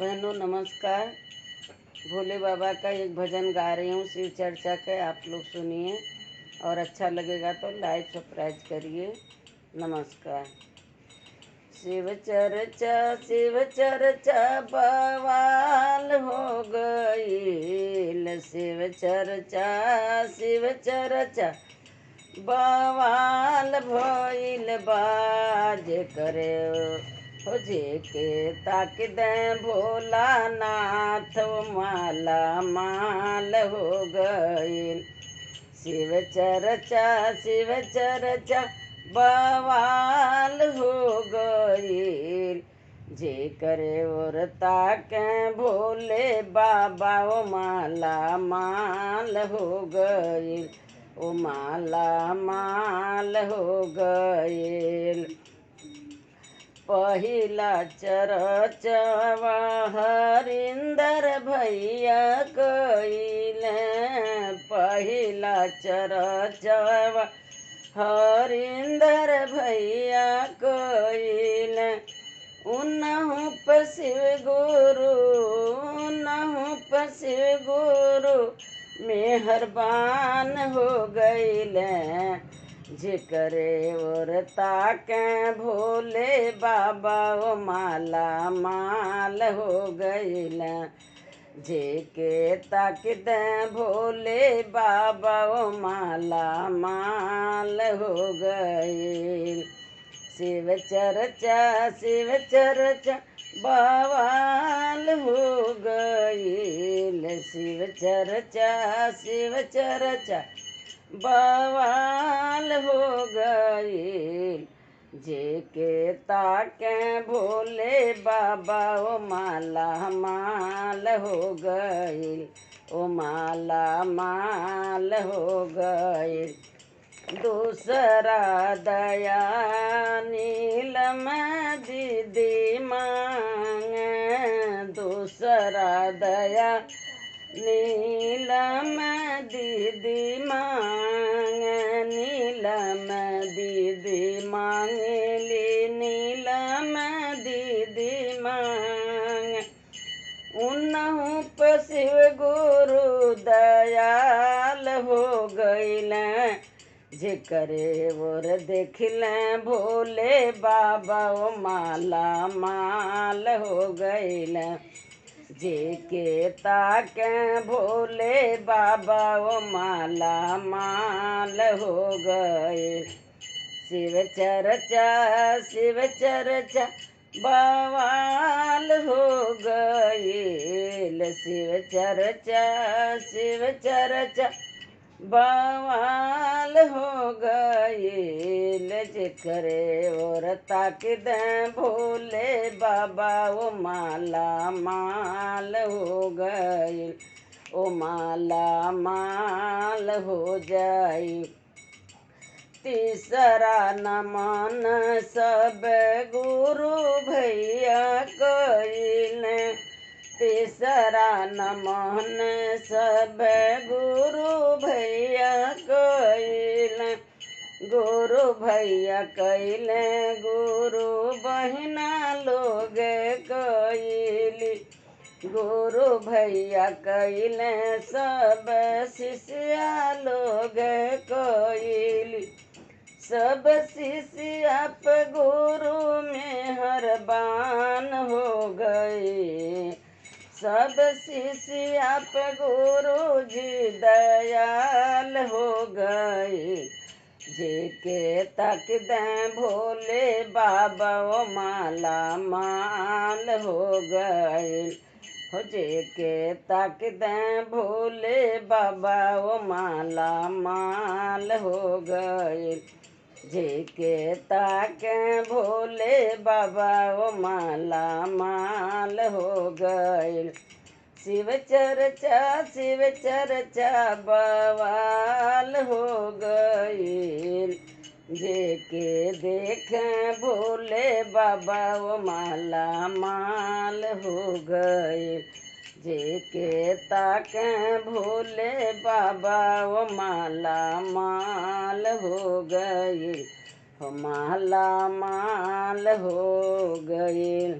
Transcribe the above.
बहनों नमस्कार। भोले बाबा का एक भजन गा रही हूँ शिव चर्चा के, आप लोग सुनिए और अच्छा लगेगा तो लाइक सब्सक्राइब करिए। नमस्कार। शिव चर्चा बवाल हो गई। शिव चर्चा बवाल भइल बाज करे हो जे के ताक दे भोलानाथ माला माल हो गईल। शिव चर्चा बवाल हो गईल। जे करे और ताके भोले बाबा ओ माला माल हो गईल। ओ माला माल हो गईल। पहिला चरचवा हरिंदर भैया कइले। पहिला चरचवा हरिंदर भैया कइले। उनहु पर शिव गुरु मेहरबान हो गईले। जेकरे और ताके भोले बाबा ओ माला माल हो गईले। जेके ताक दे भोले बाबा ओ माला माल हो गईल। शिव चर्चा बवाल हो गईल। शिव चर्चा बवाल हो गईल। जेके ताके भोले बाबा ओ माला माल हो गईल। ओ माला माल हो गईल। दूसरा दया नीलम दीदी मांगे। दूसरा दया नीलम दीदी मांगे। नीलम दीदी मांगली। नीलम दीदी मांगे। उनहु पर शिव गुरु दयाल हो गईले। जेकरे और देखले भोले बाबा ओ माला माल हो गईले। जेके ताके भोले बाबा ओ माला माल हो गईल। शिव चर्चा बवाल हो गईल। शिव चर्चा बवाल हो गईल। जेकरे और ताक दे भोले बाबा ओ माला माल हो गईल। ओ माला माल हो जाई। तीसरा नमन सब गुरु भैया कइले। तीसरा नमन सब गुरु भैया कइले। गुरु भैया कइले गुरु बहिना लोग कइली। गुरु भैया कइले सब शिष्या लोग कइली। सब शिष्या पे गुरु मेहरबान हो गए। सब शिष्या पे गुरु जी दयाल हो गए। जेके तक दे भोले बाबा ओ माला माल हो गए। हो जेके तक दे भोले बाबा ओ माला माल हो गए। जेके ताके भोले बाबा ओ माला माल हो गईल। शिव चर्चा बवाल हो गईल। जेके देखे भोले बाबा ओ माला माल हो गईल। जेके ताके भोले बाबा ओ माला माल हो गईल। हो माला माल हो गईल।